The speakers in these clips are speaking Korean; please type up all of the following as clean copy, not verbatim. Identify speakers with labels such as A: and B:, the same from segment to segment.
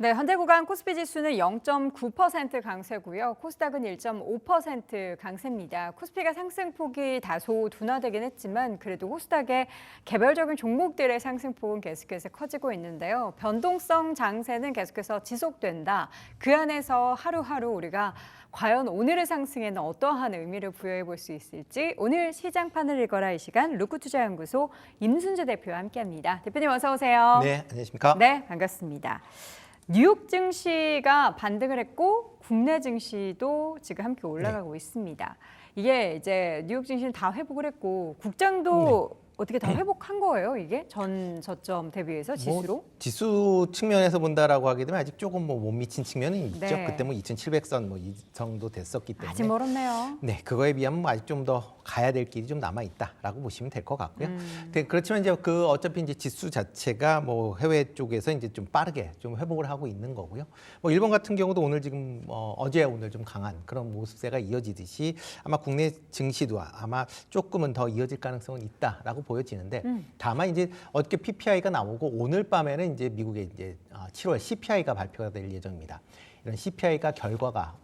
A: 네, 현대 구간 코스피 지수는 0.9% 강세고요. 코스닥은 1.5% 강세입니다. 코스피가 상승폭이 다소 둔화되긴 했지만 그래도 코스닥의 개별적인 종목들의 상승폭은 계속해서 커지고 있는데요. 변동성 장세는 계속해서 지속된다. 그 안에서 하루하루 우리가 과연 오늘의 상승에는 어떠한 의미를 부여해 볼 수 있을지 오늘 시장판을 읽어라 이 시간 루크투자연구소 임순재 대표와 함께합니다. 대표님 어서 오세요.
B: 네, 안녕하십니까?
A: 네, 반갑습니다. 뉴욕 증시가 반등을 했고 국내 증시도 지금 함께 올라가고 있습니다. 이게 이제 뉴욕 증시는 다 회복을 했고 국장도 어떻게 다 회복한 거예요, 이게? 전 저점 대비해서 지수로?
B: 지수 측면에서 본다라고 하게 되면 아직 조금 못 미친 측면은 있죠.
A: 네.
B: 그때 2,700선 이 정도 됐었기 때문에.
A: 아직 멀었네요.
B: 네, 그거에 비하면 아직 좀 더 가야 될 길이 좀 남아 있다라고 보시면 될 것 같고요. 근데 그렇지만 이제 어차피 이제 지수 자체가 해외 쪽에서 이제 좀 빠르게 좀 회복을 하고 있는 거고요. 일본 같은 경우도 오늘 지금 어제 오늘 좀 강한 그런 모습세가 이어지듯이 아마 국내 증시도 아마 조금은 더 이어질 가능성은 있다라고 보여지는데 다만 이제 어저께 PPI가 나오고 오늘 밤에는 이제 미국의 이제 7월 CPI가 발표가 될 예정입니다. 이런 CPI가 결과가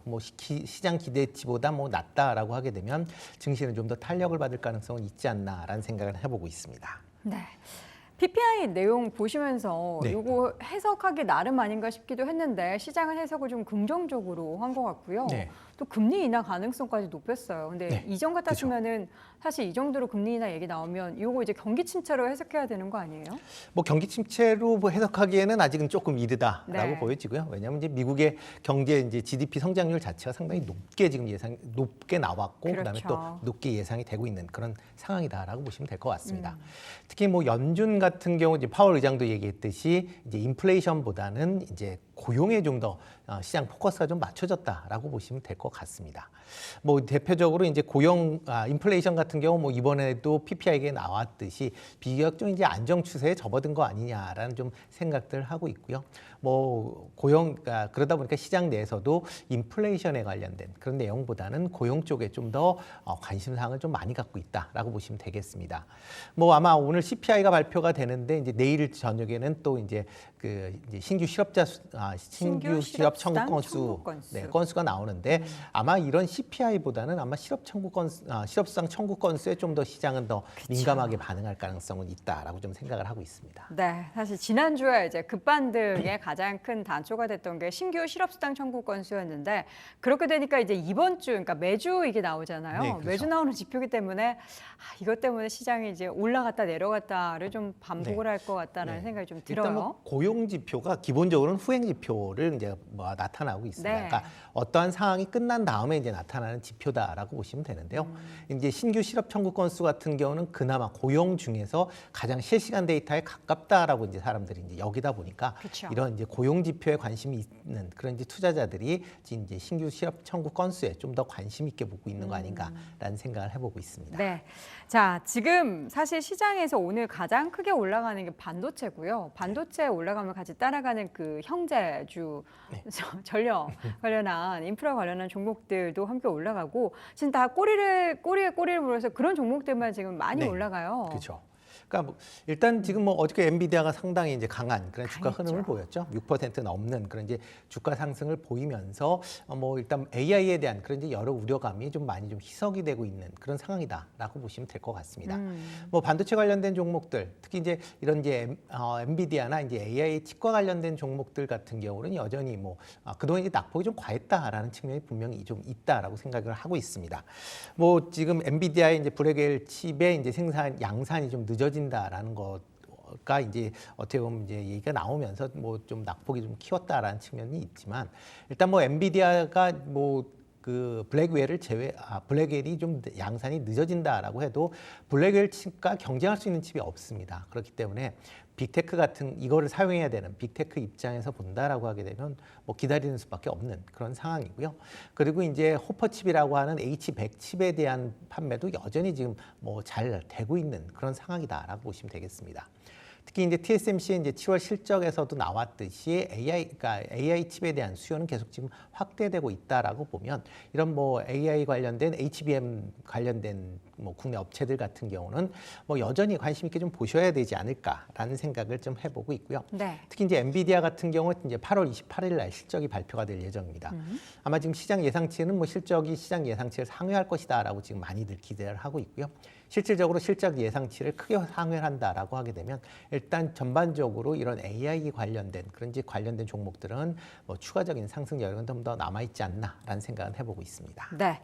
B: 시장 기대치보다 낮다라고 하게 되면 증시는 좀 더 탄력을 받을 가능성은 있지 않나라는 생각을 해보고 있습니다.
A: 네. PPI 내용 보시면서
B: 네.
A: 이거 해석하기 나름 아닌가 싶기도 했는데 시장은 해석을 좀 긍정적으로 한 것 같고요.
B: 네.
A: 또 금리 인하 가능성까지 높였어요. 근데
B: 네.
A: 이전 같았으면은 사실 이 정도로 금리 인하 얘기 나오면 이거 이제 경기 침체로 해석해야 되는 거 아니에요?
B: 경기 침체로 해석하기에는 아직은 조금 이르다라고
A: 네.
B: 보여지고요. 왜냐하면 이제 미국의 경제 이제 GDP 성장률 자체가 상당히 높게 지금 높게 나왔고 그다음에 또
A: 그렇죠.
B: 높게 예상이 되고 있는 그런 상황이다라고 보시면 될 것 같습니다. 특히 연준 같은 경우 이제 파월 의장도 얘기했듯이 이제 인플레이션보다는 이제 고용에 좀 더 시장 포커스가 좀 맞춰졌다라고 보시면 될 것 같습니다. 대표적으로 이제 인플레이션 같은 경우 이번에도 PPI가 나왔듯이 비교적 이제 안정 추세에 접어든 거 아니냐라는 좀 생각들 하고 있고요. 그러다 보니까 시장 내에서도 인플레이션에 관련된 그런 내용보다는 고용 쪽에 좀 더 관심사항을 좀 많이 갖고 있다라고 보시면 되겠습니다. 아마 오늘 CPI가 발표가 되는데 이제 내일 저녁에는 또 이제 신규 실업 청구 건수, 건수가 나오는데 아마 이런 CPI보다는 아마 실업상 청구 건수에 좀 더 시장은 더 민감하게 반응할 가능성은 있다라고 좀 생각을 하고 있습니다.
A: 네, 사실 지난주에 이제 급반등의 가장 큰 단초가 됐던 게 신규 실업수당 청구 건수였는데 그렇게 되니까 이제 이번 주, 그러니까 매주 이게 나오잖아요.
B: 네, 그렇죠.
A: 매주 나오는 지표이기 때문에 이것 때문에 시장이 이제 올라갔다 내려갔다를 좀 반복을 할 것 같다는 생각이 좀 들어요.
B: 일단 고용 지표가 기본적으로는 후행 지표를 이제 나타나고 있습니다.
A: 네.
B: 그러니까 어떠한 상황이 끝난 다음에 이제 나타나는 지표다라고 보시면 되는데요. 이제 신규 실업 청구 건수 같은 경우는 그나마 고용 중에서 가장 실시간 데이터에 가깝다라고 이제 사람들이 이제 여기다 보니까
A: 그렇죠.
B: 이런 이제 고용 지표에 관심이 있는 그런 이제 투자자들이 이제 신규 실업 청구 건수에 좀 더 관심 있게 보고 있는 거 아닌가라는 생각을 해보고 있습니다.
A: 네. 자, 지금 사실 시장에서 오늘 가장 크게 올라가는 게 반도체고요. 반도체 올라가면 같이 따라가는 그 형제주, 전력 관련한 인프라 관련한 종목들도 함께 올라가고 지금 다 꼬리에 꼬리를 물어서 그런 종목들만 지금 많이 올라가요.
B: 그렇죠. 그러니까 일단 지금 어저께 엔비디아가 상당히 이제 강한 그런 주가
A: 강했죠.
B: 흐름을 보였죠. 6% 넘는 그런 이제 주가 상승을 보이면서 일단 AI에 대한 그런 이제 여러 우려감이 좀 많이 좀 희석이 되고 있는 그런 상황이다라고 보시면 될 것 같습니다. 반도체 관련된 종목들, 특히 이제 이런 이제 엔비디아나 이제 AI 칩과 관련된 종목들 같은 경우는 여전히 그동안 이제 낙폭이 좀 과했다라는 측면이 분명히 좀 있다라고 생각을 하고 있습니다. 지금 엔비디아의 이제 블랙웰 칩의 이제 양산이 좀 늦어진다라는 것가 이제 어떻게 보면 이제 얘기가 나오면서 좀 낙폭이 좀 키웠다라는 측면이 있지만 일단 엔비디아가 블랙웰이 좀 양산이 늦어진다라고 해도 블랙웰 칩과 경쟁할 수 있는 칩이 없습니다. 그렇기 때문에 빅테크 같은 이거를 사용해야 되는 빅테크 입장에서 본다라고 하게 되면 기다리는 수밖에 없는 그런 상황이고요. 그리고 이제 호퍼 칩이라고 하는 H100 칩에 대한 판매도 여전히 지금 잘 되고 있는 그런 상황이다라고 보시면 되겠습니다. 특히 이제 TSMC의 이제 7월 실적에서도 나왔듯이 그러니까 AI 칩에 대한 수요는 계속 지금 확대되고 있다라고 보면 이런 뭐 AI 관련된 HBM 관련된 뭐 국내 업체들 같은 경우는 뭐 여전히 관심 있게 좀 보셔야 되지 않을까라는 생각을 좀 해보고 있고요.
A: 네.
B: 특히 이제 엔비디아 같은 경우 이제 8월 28일 날 실적이 발표가 될 예정입니다. 아마 지금 시장 예상치는 뭐 실적이 시장 예상치를 상회할 것이다라고 지금 많이들 기대를 하고 있고요. 실질적으로 실적 예상치를 크게 상회한다라고 하게 되면 일단 전반적으로 이런 AI 관련된 관련된 종목들은 뭐 추가적인 상승 여력은 좀 더 남아 있지 않나라는 생각을 해보고 있습니다.
A: 네.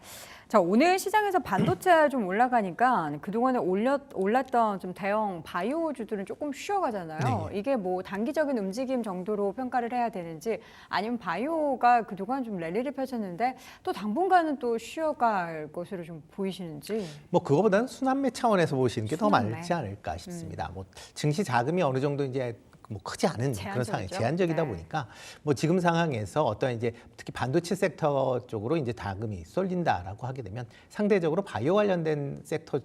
A: 자, 오늘 시장에서 반도체 좀 올라가니까 그동안에 올랐던 좀 대형 바이오주들은 조금 쉬어가잖아요.
B: 네.
A: 이게 뭐 단기적인 움직임 정도로 평가를 해야 되는지 아니면 바이오가 그동안 좀 랠리를 펼쳤는데 또 당분간은 또 쉬어갈 것으로 좀 보이시는지.
B: 뭐 그거보다는 순환매 차원에서 보시는 게 더
A: 순환매.
B: 맞지 않을까 싶습니다. 뭐 증시 자금이 어느 정도 이제 뭐 크지 않은 그런 상황,
A: 제한적이죠.
B: 제한적이다
A: 네.
B: 보니까 뭐 지금 상황에서 어떤 이제 특히 반도체 섹터 쪽으로 이제 자금이 쏠린다라고 하게 되면 상대적으로 바이오 관련된 섹터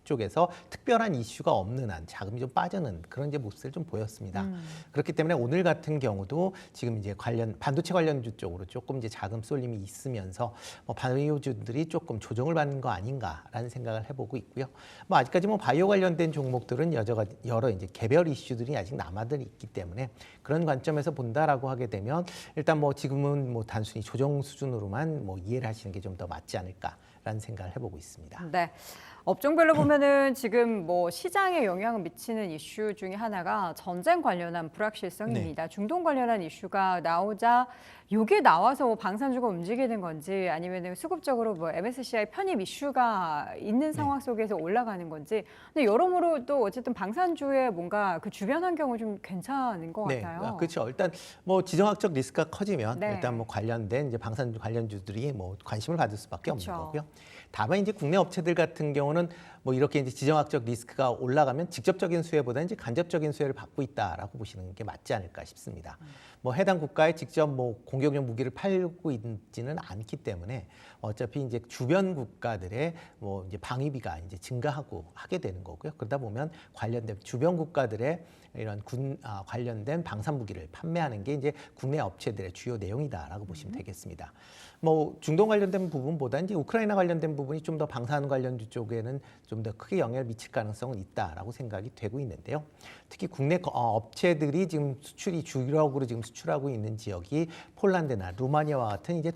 B: 쪽에서 특별한 이슈가 없는 한 자금이 좀 빠지는 그런 이제 모습을 좀 보였습니다. 그렇기 때문에 오늘 같은 경우도 지금 이제 반도체 관련주 쪽으로 조금 이제 자금 쏠림이 있으면서 뭐 바이오주들이 조금 조정을 받는 거 아닌가라는 생각을 해보고 있고요. 뭐 아직까지 뭐 바이오 관련된 종목들은 여러 이제 개별 이슈들이 아직 남아들 있기 때문에 그런 관점에서 본다라고 하게 되면 일단 뭐 지금은 뭐 단순히 조정 수준으로만 뭐 이해를 하시는 게 좀 더 맞지 않을까라는 생각을 해보고 있습니다.
A: 네. 업종별로 보면은 지금 뭐 시장에 영향을 미치는 이슈 중에 하나가 전쟁 관련한 불확실성입니다. 중동 관련한 이슈가 나오자 이게 나와서 뭐 방산주가 움직이는 건지 아니면 수급적으로 뭐 MSCI 편입 이슈가 있는 상황 속에서 올라가는 건지. 근데 여러모로 또 어쨌든 방산주의 뭔가 그 주변 환경은 좀 괜찮은 것 같아요.
B: 그렇죠. 일단 뭐 지정학적 리스크가 커지면
A: 네.
B: 일단 뭐 관련된 이제 방산주 관련주들이 뭐 관심을 받을 수밖에
A: 그쵸.
B: 없는 거고요. 다만 이제 국내 업체들 같은 경우는 뭐 이렇게 이제 지정학적 리스크가 올라가면 직접적인 수혜보다 이제 간접적인 수혜를 받고 있다라고 보시는 게 맞지 않을까 싶습니다. 뭐 해당 국가에 직접 뭐 공격용 무기를 팔고 있지는 않기 때문에 어차피 이제 주변 국가들의 뭐 이제 방위비가 이제 증가하고 하게 되는 거고요. 그러다 보면 관련된 주변 국가들의 이런 관련된 방산 무기를 판매하는 게 이제 국내 업체들의 주요 내용이다라고 보시면 되겠습니다. 뭐 중동 관련된 부분보다 이제 우크라이나 관련된 부분이 좀 더 방산 관련주 쪽에는 좀 더 크게 영향을 미칠 가능성은 있다라고 생각이 되고 있는데요. 특히 국내 업체들이 지금 수출이 주력으로 지금 수출하고 있는 지역이 폴란드나 루마니아와 같은 이제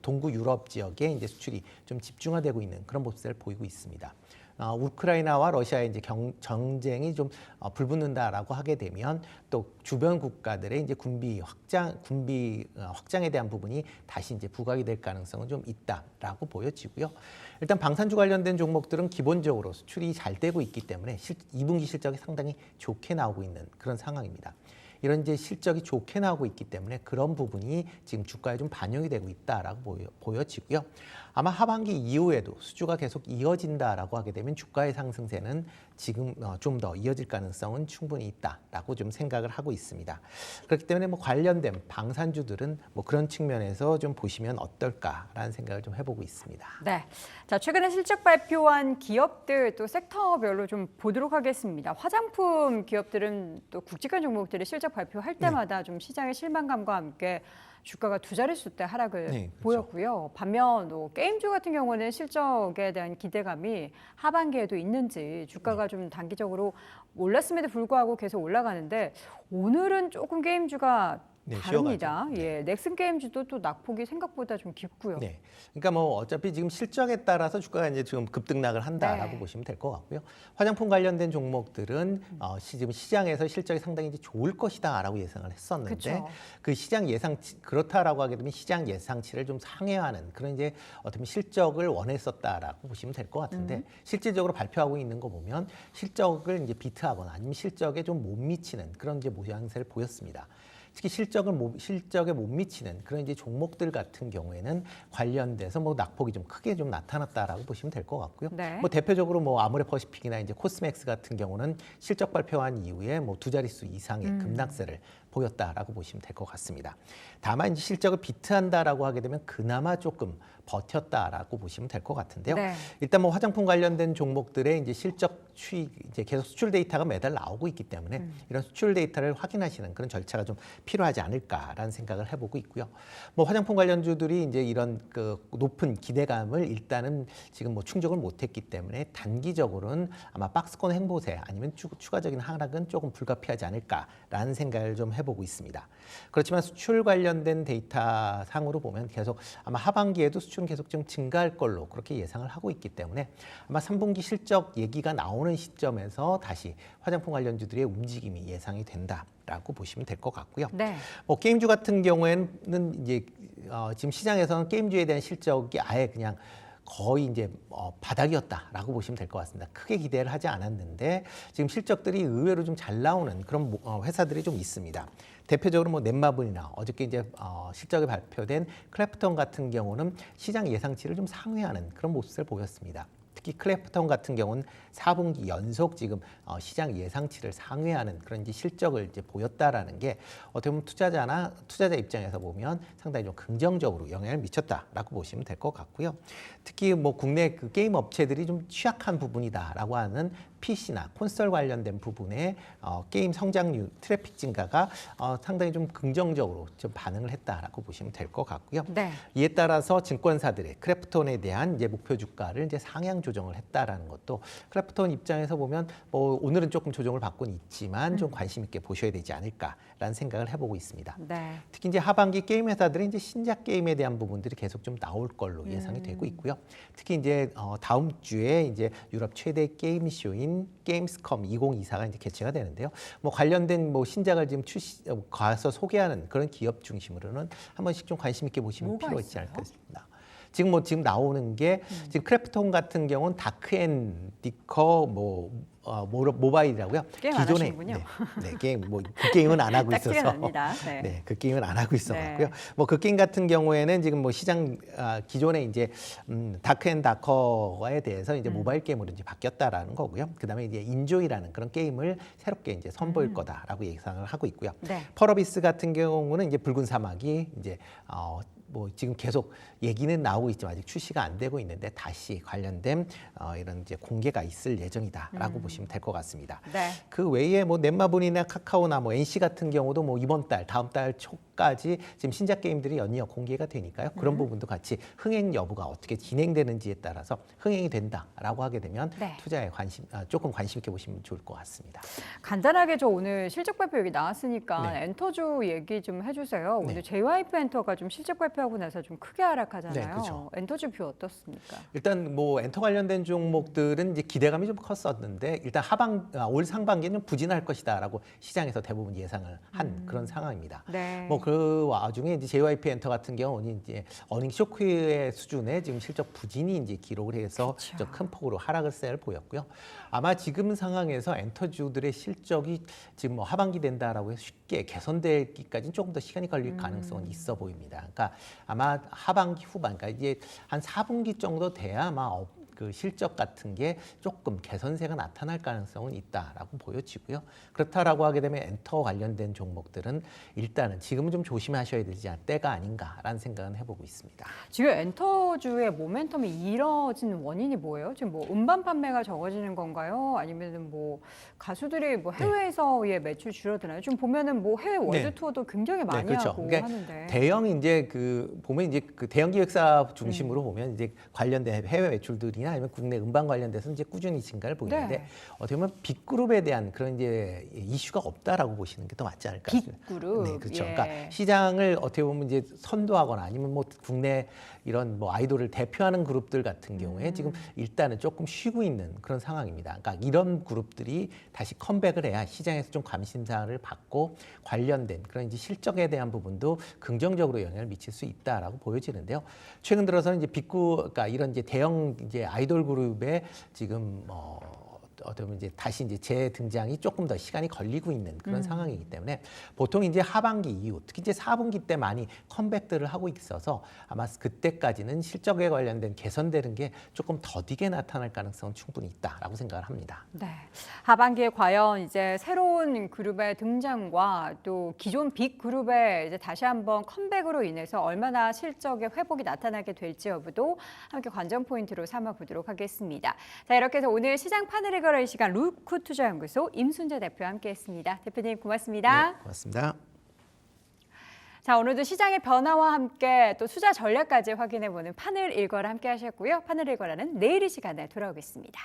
B: 동구 유럽 지역에 이제 수출이 좀 집중화되고 있는 그런 모습을 보이고 있습니다. 우크라이나와 러시아의 이제 전쟁이 좀 불붙는다라고 하게 되면 또 주변 국가들의 이제 군비 확장에 대한 부분이 다시 이제 부각이 될 가능성은 좀 있다라고 보여지고요. 일단 방산주 관련된 종목들은 기본적으로 수출이 잘 되고 있기 때문에 2분기 실적이 상당히 좋게 나오고 있는 그런 상황입니다. 이런 이제 실적이 좋게 나오고 있기 때문에 그런 부분이 지금 주가에 좀 반영이 되고 있다라고 보여지고요. 아마 하반기 이후에도 수주가 계속 이어진다라고 하게 되면 주가의 상승세는 지금 좀 더 이어질 가능성은 충분히 있다라고 좀 생각을 하고 있습니다. 그렇기 때문에 뭐 관련된 방산주들은 뭐 그런 측면에서 좀 보시면 어떨까라는 생각을 좀 해보고 있습니다.
A: 네. 자, 최근에 실적 발표한 기업들 또 섹터별로 좀 보도록 하겠습니다. 화장품 기업들은 또 굵직한 종목들이 실적 발표할 때마다 좀 시장의 실망감과 함께 주가가 두 자릿수 대 하락을
B: 네, 그렇죠.
A: 보였고요. 반면 게임주 같은 경우는 실적에 대한 기대감이 하반기에도 있는지 주가가 좀 단기적으로 올랐음에도 불구하고 계속 올라가는데 오늘은 조금 게임주가 다릅니다.
B: 쉬어가죠.
A: 예, 넥슨 게임주도 또 낙폭이 생각보다 좀 깊고요.
B: 네, 그러니까 뭐 어차피 지금 실적에 따라서 주가가 이제 지금 급등락을 한다라고
A: 네.
B: 보시면 될 것 같고요. 화장품 관련된 종목들은 지금 시장에서 실적이 상당히 이제 좋을 것이다라고 예상을 했었는데
A: 그쵸.
B: 그 시장 예상치 그렇다라고 하게 되면 시장 예상치를 좀 상회하는 그런 이제 어떻게 실적을 원했었다라고 보시면 될 것 같은데 실질적으로 발표하고 있는 거 보면 실적을 이제 비트하거나 아니면 실적에 좀 못 미치는 그런 이제 모양새를 보였습니다. 특히 실적에 못 미치는 그런 이제 종목들 같은 경우에는 관련돼서 뭐 낙폭이 좀 크게 좀 나타났다라고 보시면 될 것 같고요.
A: 네.
B: 뭐 대표적으로 뭐 아모레퍼시픽이나 이제 코스맥스 같은 경우는 실적 발표한 이후에 뭐 두 자릿수 이상의 급락세를 보였다라고 보시면 될 것 같습니다. 다만 이제 실적을 비트한다라고 하게 되면 그나마 조금 버텼다라고 보시면 될 것 같은데요.
A: 네.
B: 일단 뭐 화장품 관련된 종목들의 이제 실적 추이 이제 계속 수출 데이터가 매달 나오고 있기 때문에 이런 수출 데이터를 확인하시는 그런 절차가 좀 필요하지 않을까라는 생각을 해보고 있고요. 뭐 화장품 관련주들이 이제 이런 그 높은 기대감을 일단은 지금 뭐 충족을 못했기 때문에 단기적으로는 아마 박스권 행보세 아니면 추가적인 하락은 조금 불가피하지 않을까라는 생각을 좀 해보고 있습니다. 그렇지만 수출 관련된 데이터 상으로 보면 계속 아마 하반기에도 수출은 계속 좀 증가할 걸로 그렇게 예상을 하고 있기 때문에 아마 3분기 실적 얘기가 나오는 시점에서 다시 화장품 관련주들의 움직임이 예상이 된다라고 보시면 될 것 같고요.
A: 네.
B: 뭐 게임주 같은 경우에는 이제 지금 시장에서는 게임주에 대한 실적이 아예 그냥 거의 이제 바닥이었다라고 보시면 될 것 같습니다. 크게 기대를 하지 않았는데 지금 실적들이 의외로 좀 잘 나오는 그런 회사들이 좀 있습니다. 대표적으로 뭐 넷마블이나 어저께 이제 실적이 발표된 크래프톤 같은 경우는 시장 예상치를 좀 상회하는 그런 모습을 보였습니다. 특히 크래프톤 같은 경우는 4분기 연속 지금 시장 예상치를 상회하는 그런 이제 실적을 이제 보였다라는 게 어떻게 보면 투자자 입장에서 보면 상당히 좀 긍정적으로 영향을 미쳤다라고 보시면 될 것 같고요. 특히 뭐 국내 그 게임 업체들이 좀 취약한 부분이다라고 하는 PC나 콘솔 관련된 부분에 게임 성장률, 트래픽 증가가 상당히 좀 긍정적으로 좀 반응을 했다라고 보시면 될 것 같고요.
A: 네.
B: 이에 따라서 증권사들의 크래프톤에 대한 이제 목표 주가를 이제 상향 조정을 했다라는 것도 크래프톤 입장에서 보면 뭐 오늘은 조금 조정을 받고는 있지만 좀 관심 있게 보셔야 되지 않을까라는 생각을 해보고 있습니다.
A: 네.
B: 특히 이제 하반기 게임 회사들은 이제 신작 게임에 대한 부분들이 계속 좀 나올 걸로 예상이 되고 있고요. 특히 이제 다음 주에 이제 유럽 최대 게임 쇼인 게임스컴 2024가 이제 개최가 되는데요. 뭐 관련된 뭐 신작을 지금 가서 소개하는 그런 기업 중심으로는 한 번씩 좀 관심 있게 보시면
A: 뭐가
B: 필요가 있지
A: 있어요?
B: 않을까 싶습니다. 지금 나오는 게 지금 크래프톤 같은 경우는 다크앤디커 모바일이라고요.
A: 게임 안 하시는군요.
B: 네, 게임 그 게임은 안 하고
A: 딱
B: 있어서.
A: 티가 납니다. 네.
B: 네, 그 게임은 안 하고 있어
A: 네.
B: 갖고요. 뭐 그 게임 같은 경우에는 지금 뭐 시장 기존에 이제 다크앤다커에 대해서 이제 모바일 게임으로 이제 바뀌었다라는 거고요. 그다음에 이제 인조이라는 그런 게임을 새롭게 이제 선보일 거다라고 예상을 하고 있고요.
A: 네.
B: 펄어비스 같은 경우는 이제 붉은 사막이 이제 뭐 지금 계속 얘기는 나오고 있지만 아직 출시가 안 되고 있는데 다시 관련된 이런 이제 공개가 있을 예정이다라고 보시면 될 것 같습니다.
A: 네.
B: 그 외에 뭐 넷마블이나 카카오나 뭐 NC 같은 경우도 뭐 이번 달, 다음 달 초까지 지금 신작 게임들이 연이어 공개가 되니까요. 그런 부분도 같이 흥행 여부가 어떻게 진행되는지에 따라서 흥행이 된다라고 하게 되면
A: 네.
B: 투자에 조금 관심 있게 보시면 좋을 것 같습니다.
A: 간단하게 저 오늘 실적 발표 여기 나왔으니까
B: 네.
A: 엔터주 얘기 좀 해주세요.
B: 네.
A: 오늘 JYP 엔터가 좀 실적 발표하고 나서 좀 크게 하락하잖아요.
B: 네, 그렇죠.
A: 엔터주 뷰 어떻습니까?
B: 일단 뭐 엔터 관련된 종목들은 이제 기대감이 좀 컸었는데 일단 올 상반기는 부진할 것이다라고 시장에서 대부분 예상을 한 그런 상황입니다.
A: 네.
B: 뭐 그 와중에 이제 JYP 엔터 같은 경우는 이제 어닝 쇼크의 수준의 지금 실적 부진이 이제 기록을 해서
A: 그렇죠.
B: 좀 큰 폭으로 하락을 보였고요. 아마 지금 상황에서 엔터주들의 실적이 지금 뭐 하반기 된다라고 해서 쉽게 개선되기까지는 조금 더 시간이 걸릴 가능성은 있어 보입니다. 그러니까 아마 하반기 후반, 그러니까 이제 한 4분기 정도 돼야 아마 그 실적 같은 게 조금 개선세가 나타날 가능성은 있다라고 보여지고요. 그렇다라고 하게 되면 엔터 관련된 종목들은 일단은 지금은 좀 조심하셔야 되지 않을 때가 아닌가라는 생각은 해보고 있습니다.
A: 지금 엔터주의 모멘텀이 이뤄진 원인이 뭐예요? 지금 뭐 음반 판매가 적어지는 건가요? 아니면 뭐 가수들이 뭐 해외에서의 매출 줄어드나요? 지금 보면은 뭐 해외 월드 투어도 굉장히 많이
B: 그렇죠.
A: 하고
B: 그러니까
A: 하는데.
B: 대형 이제 보면 이제 그 대형 기획사 중심으로 보면 이제 관련된 해외 매출들이나 아니면 국내 음반 관련돼서 이제 꾸준히 증가를 보이는데
A: 네.
B: 어떻게 보면 빅그룹에 대한 그런 이제 이슈가 없다라고 보시는 게 더 맞지 않을까 싶습니다.
A: 빅그룹.
B: 네, 그렇죠.
A: 예.
B: 그러니까 시장을 어떻게 보면 이제 선도하거나 아니면 뭐 국내 이런 뭐 아이돌을 대표하는 그룹들 같은 경우에 지금 일단은 조금 쉬고 있는 그런 상황입니다. 그러니까 이런 그룹들이 다시 컴백을 해야 시장에서 좀 관심사를 받고 관련된 그런 이제 실적에 대한 부분도 긍정적으로 영향을 미칠 수 있다라고 보여지는데요. 최근 들어서는 이제 그러니까 이런 이제 대형 이제 아이돌 그룹의 지금 어떻게 보면 이제 다시 이제 재등장이 조금 더 시간이 걸리고 있는 그런 상황이기 때문에 보통 이제 하반기 이후 특히 이제 4분기 때 많이 컴백들을 하고 있어서 아마 그때까지는 실적에 관련된 개선되는 게 조금 더디게 나타날 가능성은 충분히 있다라고 생각을 합니다.
A: 네. 하반기에 과연 이제 새로운 그룹의 등장과 또 기존 빅 그룹의 이제 다시 한번 컴백으로 인해서 얼마나 실적의 회복이 나타나게 될지 여부도 함께 관전 포인트로 삼아 보도록 하겠습니다. 자, 이렇게 해서 오늘 시장 판을 읽어라 시간 루크 투자연구소 임순재 대표와 함께했습니다. 대표님 고맙습니다.
B: 네, 고맙습니다.
A: 자, 오늘도 시장의 변화와 함께 또 투자 전략까지 확인해보는 판을 읽어라 함께 하셨고요. 판을 읽어라는 내일 이 시간에 돌아오겠습니다.